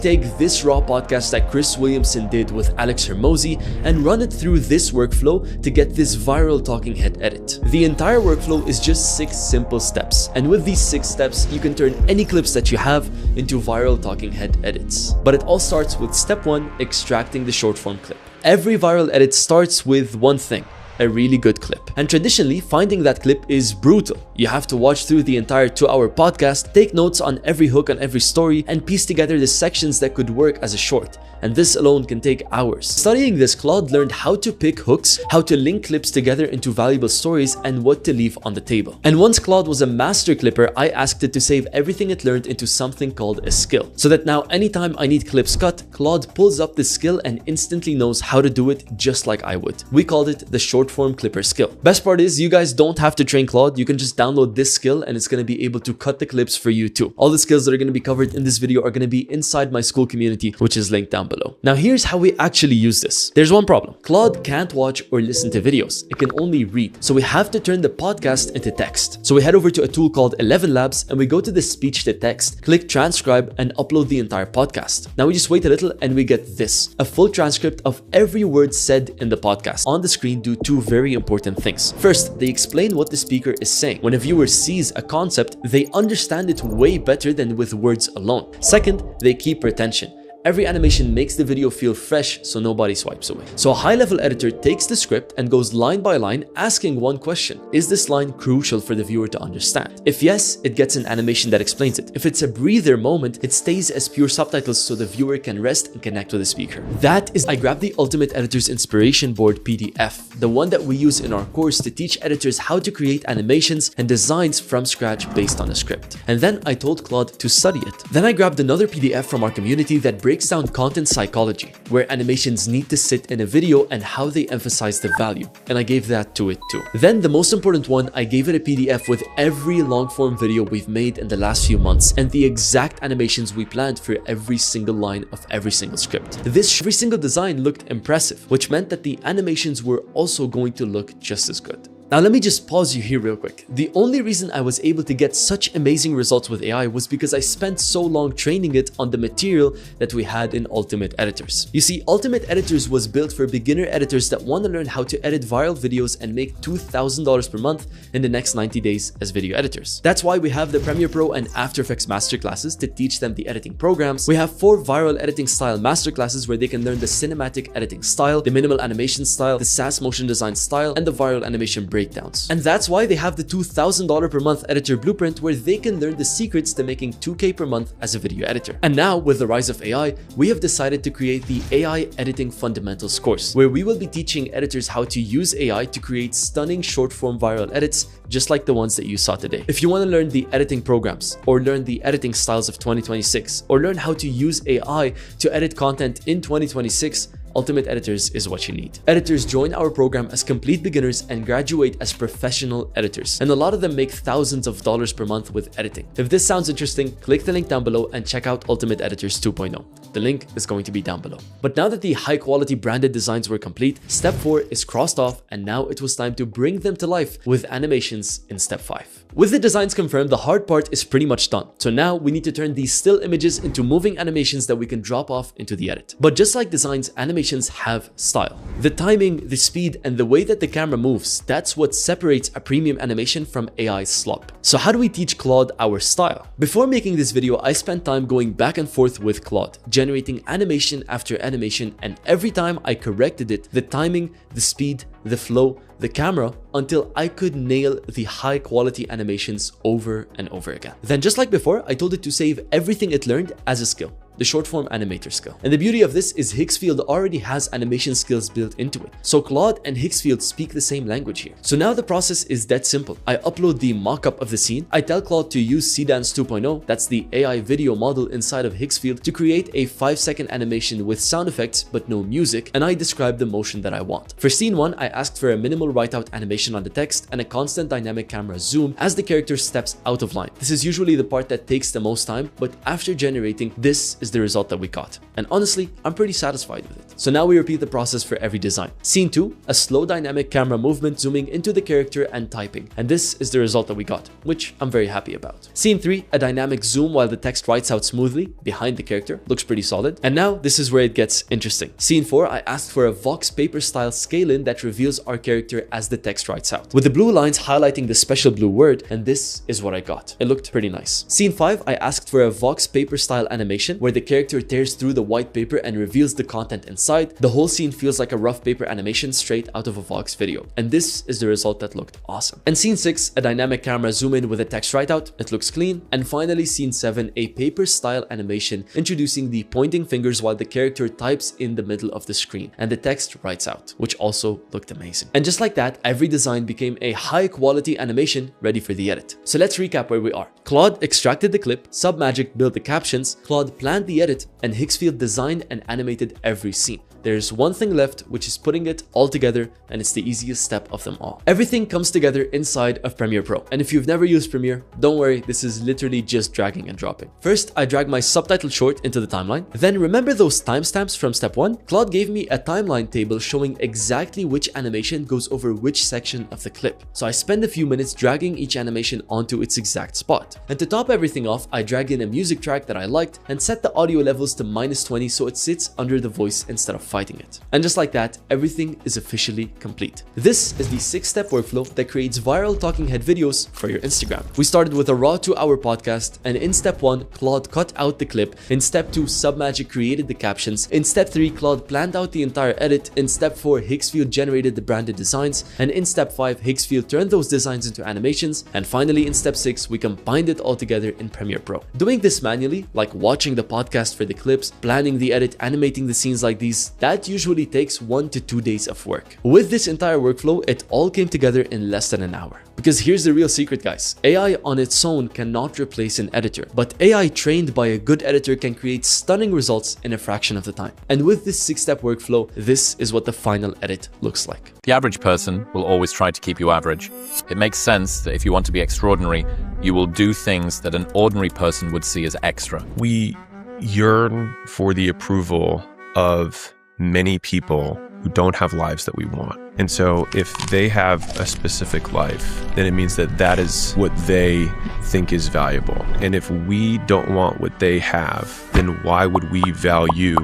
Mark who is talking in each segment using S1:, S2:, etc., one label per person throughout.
S1: take this raw podcast that Chris Williamson did with Alex Hermosi and run it through this workflow to get this viral talking head edit. The entire workflow is just 6 simple steps, and with these 6 steps, you can turn any clips that you have into viral talking head edits. But it all starts with step 1, extracting the short form clip. Every viral edit starts with one thing: a really good clip. And traditionally, finding that clip is brutal. You have to watch through the entire 2-hour podcast, take notes on every hook on every story, and piece together the sections that could work as a short. And this alone can take hours. Studying this, Claude learned how to pick hooks, how to link clips together into valuable stories, and what to leave on the table. And once Claude was a master clipper, I asked it to save everything it learned into something called a skill. So that now anytime I need clips cut, Claude pulls up this skill and instantly knows how to do it just like I would. We called it the short form clipper skill. Best part is, you guys don't have to train Claude. You can just download this skill and it's going to be able to cut the clips for you too. All the skills that are going to be covered in this video are going to be inside my school community, which is linked down below. Now here's how we actually use this. There's one problem. Claude can't watch or listen to videos. It can only read. So we have to turn the podcast into text. So we head over to a tool called 11 Labs and we go to the speech to text, click transcribe, and upload the entire podcast. Now we just wait a little and we get this: a full transcript of every word said in the podcast. On the screen do 2 very important things. First, they explain what the speaker is saying. When a viewer sees a concept, they understand it way better than with words alone. Second, they keep retention. Every animation makes the video feel fresh so nobody swipes away. So a high-level editor takes the script and goes line by line asking one question: is this line crucial for the viewer to understand? If yes, it gets an animation that explains it. If it's a breather moment, it stays as pure subtitles so the viewer can rest and connect with the speaker. That is, I grabbed the Ultimate Editor's Inspiration Board PDF, the one that we use in our course to teach editors how to create animations and designs from scratch based on a script. And then I told Claude to study it. Then I grabbed another PDF from our community that breaks down content psychology, where animations need to sit in a video and how they emphasize the value, and I gave that to it too. Then the most important one, I gave it a PDF with every long form video we've made in the last few months and the exact animations we planned for every single line of every single script. Every single design looked impressive, which meant that the animations were also going to look just as good. Now let me just pause you here real quick. The only reason I was able to get such amazing results with AI was because I spent so long training it on the material that we had in Ultimate Editors. You see, Ultimate Editors was built for beginner editors that want to learn how to edit viral videos and make $2,000 per month in the next 90 days as video editors. That's why we have the Premiere Pro and After Effects masterclasses to teach them the editing programs. We have 4 viral editing style masterclasses where they can learn the cinematic editing style, the minimal animation style, the SaaS motion design style, and the viral animation breakdowns. And that's why they have the $2,000 per month editor blueprint, where they can learn the secrets to making $2K per month as a video editor. And now, with the rise of AI, we have decided to create the AI Editing Fundamentals course, where we will be teaching editors how to use AI to create stunning short form viral edits just like the ones that you saw today. If you want to learn the editing programs, or learn the editing styles of 2026, or learn how to use AI to edit content in 2026, Ultimate Editors is what you need. Editors join our program as complete beginners and graduate as professional editors, and a lot of them make thousands of dollars per month with editing. If this sounds interesting, click the link down below and check out Ultimate Editors 2.0. The link is going to be down below. But now that the high quality branded designs were complete, step 4 is crossed off, and now it was time to bring them to life with animations in step 5. With the designs confirmed, the hard part is pretty much done. So now we need to turn these still images into moving animations that we can drop off into the edit. But just like designs, animations have style. The timing, the speed, and the way that the camera moves, that's what separates a premium animation from AI slop. So how do we teach Claude our style? Before making this video, I spent time going back and forth with Claude, generating animation after animation, and every time I corrected it, the timing, the speed, the flow, the camera, until I could nail the high quality animations over and over again. Then just like before, I told it to save everything it learned as a skill, the short form animator skill. And the beauty of this is Higgsfield already has animation skills built into it. So Claude and Higgsfield speak the same language here. So now the process is that simple. I upload the mock-up of the scene. I tell Claude to use Seedance 2.0, that's the AI video model inside of Higgsfield, to create a 5-second animation with sound effects but no music, and I describe the motion that I want. For scene 1, I asked for a minimal whiteout animation on the text and a constant dynamic camera zoom as the character steps out of line. This is usually the part that takes the most time, but after generating, this is the result that we got. And honestly, I'm pretty satisfied with it. So now we repeat the process for every design. Scene 2, a slow dynamic camera movement zooming into the character and typing. And this is the result that we got, which I'm very happy about. Scene 3, a dynamic zoom while the text writes out smoothly behind the character. Looks pretty solid. And now this is where it gets interesting. Scene 4, I asked for a Vox paper style scale-in that reveals our character as the text writes out, with the blue lines highlighting the special blue word, and this is what I got. It looked pretty nice. Scene 5, I asked for a Vox paper style animation where the character tears through the white paper and reveals the content inside. The whole scene feels like a rough paper animation straight out of a Vox video, and this is the result that looked awesome. And scene 6, a dynamic camera zoom in with a text write out. It looks clean. And finally, scene 7, a paper style animation introducing the pointing fingers while the character types in the middle of the screen and the text writes out, which also looked amazing. And just like that, every design became a high quality animation ready for the edit. So let's recap where we are. Claude extracted the clip, Submagic built the captions, Claude planned the edit, and Higgsfield designed and animated every scene. There's one thing left, which is putting it all together, and it's the easiest step of them all. Everything comes together inside of Premiere Pro. And if you've never used Premiere, don't worry, this is literally just dragging and dropping. First, I drag my subtitle short into the timeline. Then remember those timestamps from step 1? Claude gave me a timeline table showing exactly which animation goes over which section of the clip. So I spend a few minutes dragging each animation onto its exact spot. And to top everything off, I drag in a music track that I liked and set the audio levels to -20 so it sits under the voice instead of fighting it. And just like that, everything is officially complete. This is the 6-step workflow that creates viral talking head videos for your Instagram. We started with a raw 2-hour podcast, and in step 1, Claude cut out the clip. In step 2, Submagic created the captions. In step 3, Claude planned out the entire edit. In step 4, Higgsfield generated the branded designs. And in step 5, Higgsfield turned those designs into animations. And finally, in step 6, we combined it all together in Premiere Pro. Doing this manually, like watching the podcast for the clips, planning the edit, animating the scenes like these, that usually takes 1 to 2 days of work. With this entire workflow, it all came together in less than an hour. Because here's the real secret, guys. AI on its own cannot replace an editor, but AI trained by a good editor can create stunning results in a fraction of the time. And with this 6-step workflow, this is what the final edit looks like.
S2: The average person will always try to keep you average. It makes sense that if you want to be extraordinary, you will do things that an ordinary person would see as extra.
S3: We yearn for the approval of many people who don't have lives that we want. And so if they have a specific life, then it means that that is what they think is valuable. And if we don't want what they have, then why would we value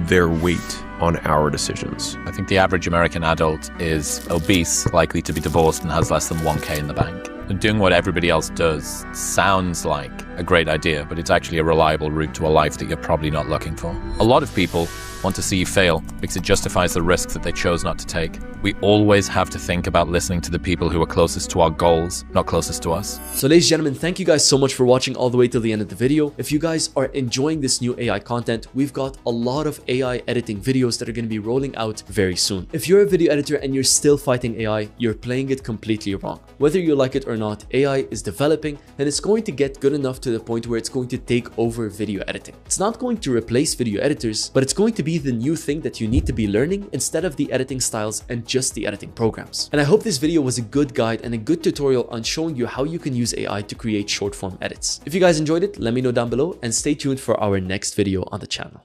S3: their weight on our decisions?
S2: I think the average American adult is obese, likely to be divorced, and has less than 1K in the bank. And doing what everybody else does sounds like a great idea, but it's actually a reliable route to a life that you're probably not looking for. A lot of people want to see you fail because it justifies the risks that they chose not to take. We always have to think about listening to the people who are closest to our goals, not closest to us.
S1: So ladies and gentlemen, thank you guys so much for watching all the way till the end of the video. If you guys are enjoying this new AI content, we've got a lot of AI editing videos that are going to be rolling out very soon. If you're a video editor and you're still fighting AI, you're playing it completely wrong. Whether you like it or not, AI is developing, and it's going to get good enough to the point where it's going to take over video editing. It's not going to replace video editors, but it's going to be the new thing that you need to be learning instead of the editing styles and just the editing programs. And I hope this video was a good guide and a good tutorial on showing you how you can use AI to create short form edits. If you guys enjoyed it, let me know down below and stay tuned for our next video on the channel.